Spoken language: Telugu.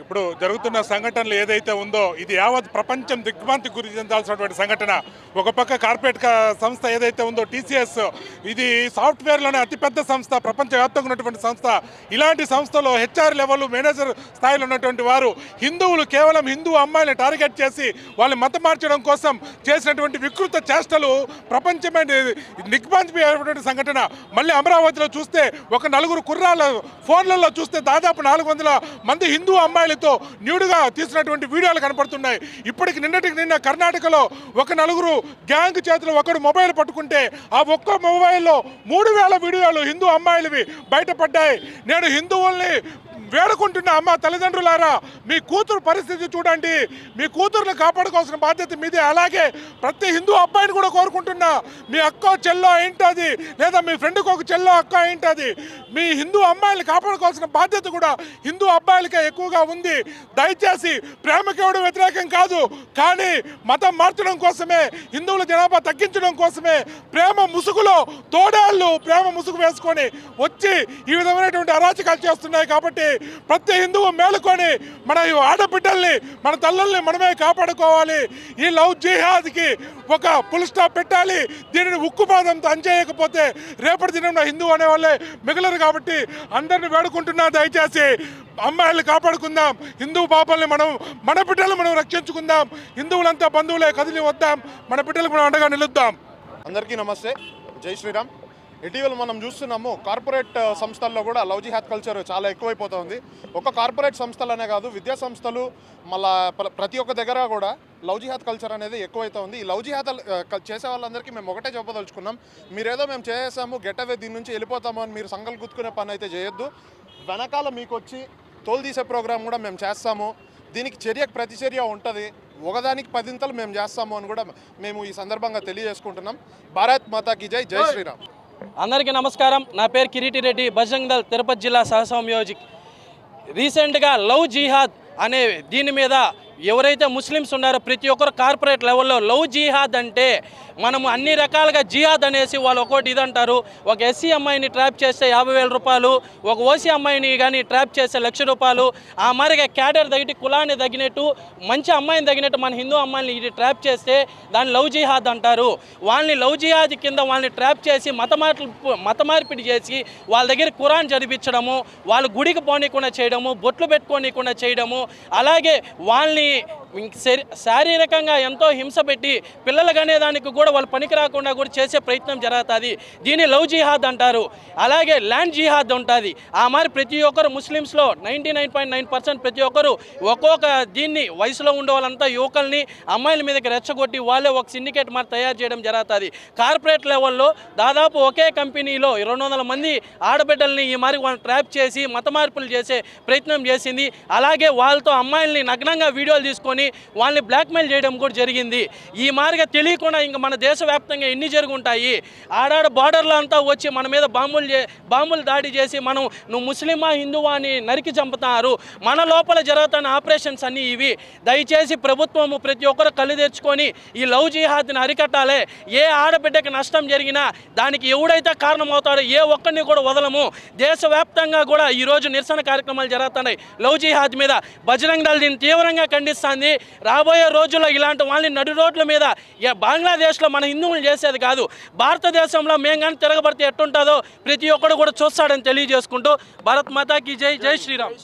ఇప్పుడు జరుగుతున్న సంఘటనలు ఏదైతే ఉందో ఇది యావత్ ప్రపంచం దిగ్భ్రాంతి గురి చెందాల్సినటువంటి సంఘటన. ఒక పక్క కార్పొరేట్ సంస్థ ఏదైతే ఉందో టీసీఎస్, ఇది సాఫ్ట్వేర్లోనే అతిపెద్ద సంస్థ, ప్రపంచవ్యాప్తంగా ఉన్నటువంటి సంస్థ. ఇలాంటి సంస్థలో హెచ్ఆర్ లెవెల్ మేనేజర్ స్థాయిలో ఉన్నటువంటి వారు హిందువులు కేవలం హిందూ అమ్మాయిని టార్గెట్ చేసి వాళ్ళు మతం మార్చడం కోసం చేసినటువంటి వికృత చేష్టలు ప్రపంచమే దిగ్భ్రాంతి సంఘటన. మళ్ళీ అమరావతిలో చూస్తే ఒక నలుగురు కుర్రాళ్ళ ఫోన్లలో చూస్తే దాదాపు 400 మంది హిందూ అమ్మాయిలతో న్యూడ్గా తీసినటువంటి వీడియోలు కనపడుతున్నాయి. ఇప్పటికి నిన్న కర్ణాటకలో ఒక నలుగురు గ్యాంగ్ చేతిలో ఒకడు మొబైల్ పట్టుకుంటే ఆ ఒక్క మొబైల్లో 3000 వీడియోలు హిందూ అమ్మాయిలవి బయటపడ్డాయి. నేను హిందువుల్ని వేడుకుంటున్న అమ్మ తల్లిదండ్రులారా, మీ కూతురు పరిస్థితి చూడండి. మీ కూతురుని కాపాడుకోవాల్సిన బాధ్యత మీదే. అలాగే ప్రతి హిందూ అబ్బాయిని కూడా కోరుకుంటున్నా, మీ అక్క చెల్లో ఏంటది, లేదా మీ ఫ్రెండ్కి ఒక చెల్లో అక్క ఏంటది, మీ హిందూ అమ్మాయిని కాపాడుకోవాల్సిన బాధ్యత కూడా హిందూ అబ్బాయిలకే ఎక్కువగా ఉంది. దయచేసి ప్రేమకి ఎవడు వ్యతిరేకం కాదు, కానీ మతం మార్చడం కోసమే, హిందువుల జనాభా తగ్గించడం కోసమే ప్రేమ ముసుగులో తోడాళ్ళు ప్రేమ ముసుగు వేసుకొని వచ్చి ఈ విధమైనటువంటి అరాచకాలు చేస్తున్నాయి. కాబట్టి ప్రతి హిందువు మేలుకొని మన ఆడబిడ్డల్ని, మన తల్లుల్ని మనమే కాపాడుకోవాలి. ఈ లవ్ జిహాద్కి ఒక ఫుల్ స్టాప్ పెట్టాలి. దీనిని ఉక్కుపాదంతో అంచేయకపోతే రేపటి దినం హిందూ అనే వాళ్ళే మిగలరు. కాబట్టి అందరిని వేడుకుంటున్నా, దయచేసి అమ్మాయిల్ని కాపాడుకుందాం, హిందూ పాపల్ని మన బిడ్డలు మనం రక్షించుకుందాం. హిందువులంతా బంధువులే, కదిలి వద్దాం, మన బిడ్డలకు మనం అండగా నిలుద్దాం. అందరికీ నమస్తే, జై శ్రీరామ్. ఇటీవల మనం చూస్తున్నాము కార్పొరేట్ సంస్థల్లో కూడా లవ్ జిహాద్ కల్చర్ చాలా ఎక్కువైపోతుంది. ఒక కార్పొరేట్ సంస్థలనే కాదు, విద్యా సంస్థలు, మళ్ళా ప్రతి ఒక్క దగ్గర కూడా లవ్ జిహాద్ కల్చర్ అనేది ఎక్కువైతుంది. ఈ లవ్ జిహాద్ చేసే వాళ్ళందరికీ మేము ఒకటే చెప్పదలుచుకున్నాం, మీరేదో మేము చేసాము గెటవే దీని నుంచి వెళ్ళిపోతాము అని మీరు సంకల్ గుర్తుకునే పని అయితే చేయొద్దు. వెనకాల మీకు వచ్చి తోలు తీసే ప్రోగ్రాం కూడా మేము చేస్తాము. దీనికి చర్యకు ప్రతిచర్య ఉంటుంది, ఒకదానికి 10 మేము చేస్తాము అని కూడా మేము ఈ సందర్భంగా తెలియజేసుకుంటున్నాం. భారత్ మాతాకి జై, జై శ్రీరామ్. అందరికీ నమస్కారం. నా పేరు కిరీటి రెడ్డి, బజరంగ్ దళ్ తిరుపతి జిల్లా సహసంయోజక్. రీసెంట్గా లవ్ జిహాద్ అనే దీని మీద ఎవరైతే ముస్లిమ్స్ ఉన్నారో ప్రతి ఒక్కరు కార్పొరేట్ లెవెల్లో లవ్ జిహాద్ అంటే మనము అన్ని రకాలుగా జిహాద్ అనేసి వాళ్ళు ఒకటి ఇదంటారు. ఒక ఎస్సీ అమ్మాయిని ట్రాప్ చేస్తే 50,000 రూపాయలు, ఒక ఓసీ అమ్మాయిని కానీ ట్రాప్ చేస్తే 1,00,000 రూపాయలు. ఆ మరిగా క్యాడర్ తగిటి కులాన్ని తగినట్టు మంచి అమ్మాయిని తగినట్టు మన హిందూ అమ్మాయిని ఇది ట్రాప్ చేస్తే దాన్ని లవ్ జిహాద్ అంటారు. వాళ్ళని లవ్ జిహాద్ కింద వాళ్ళని ట్రాప్ చేసి మత మార్పిడి చేసి వాళ్ళ దగ్గర ఖురాన్ చదివించడము, వాళ్ళు గుడికి పోనీకుండా చేయడము, బొట్లు పెట్టుకోనీకుండా చేయడము, అలాగే వాళ్ళని శారీరకంగా ఎంతో హింస పెట్టి పిల్లలు కనేదానికి కూడా వాళ్ళు పనికి రాకుండా కూడా చేసే ప్రయత్నం జరుగుతుంది. దీన్ని లవ్ జిహాద్ అంటారు. అలాగే ల్యాండ్ జిహాద్ ఉంటుంది. ఆ మరి ప్రతి ఒక్కరు ముస్లిమ్స్లో 99.9% ప్రతి ఒక్కరు ఒక్కొక్క దీన్ని వయసులో ఉండే వాళ్ళంతా యువకుల్ని అమ్మాయిల మీదకి రెచ్చగొట్టి వాళ్ళే ఒక సిండికేట్ మరి తయారు చేయడం జరుగుతుంది. కార్పొరేట్ లెవెల్లో దాదాపు ఒకే కంపెనీలో 200 మంది ఆడబిడ్డల్ని ఈ మరి వాళ్ళని ట్రాప్ చేసి మత మార్పులు చేసే ప్రయత్నం చేసింది. అలాగే వాళ్ళతో అమ్మాయిల్ని నగ్నంగా వీడియోలు తీసుకొని వాళ్ళని బ్లాక్మెయిల్ చేయడం కూడా జరిగింది. ఈ మార్గం తెలియకుండా ఇంకా మన దేశవ్యాప్తంగా ఎన్ని జరుగుంటాయి. ఆడాడ బార్డర్లో అంతా వచ్చి మన మీద బాంబులు దాడి చేసి మనం నువ్వు ముస్లిమా హిందువా అని నరికి చంపుతున్నారు. మన లోపల జరుగుతున్న ఆపరేషన్స్ అన్నీ ఇవి. దయచేసి ప్రభుత్వము ప్రతి ఒక్కరు కళ్ళు తెచ్చుకొని ఈ లవ్ జిహాద్ని అరికట్టాలి. ఏ ఆడబిడ్డకి నష్టం జరిగినా దానికి ఎవడైతే కారణమవుతాడో ఏ ఒక్కరిని కూడా వదలము. దేశవ్యాప్తంగా కూడా ఈరోజు నిరసన కార్యక్రమాలు జరుగుతున్నాయి లవ్ జిహాద్ మీద. బజరంగ్ దళ్ దీన్ని తీవ్రంగా ఖండిస్తుంది. రాబోయే రోజుల్లో ఇలాంటి వాళ్ళని నడి రోడ్ల మీద బంగ్లాదేశ్లో మన హిందువులు చేసేది కాదు, భారతదేశంలో మేము కానీ తిరగబడితే ఎట్టుంటుందో ప్రతి ఒక్కరు కూడా చూస్తాడని తెలియజేసుకుంటూ భారత్ మాతాకి జై, జై శ్రీరామ్.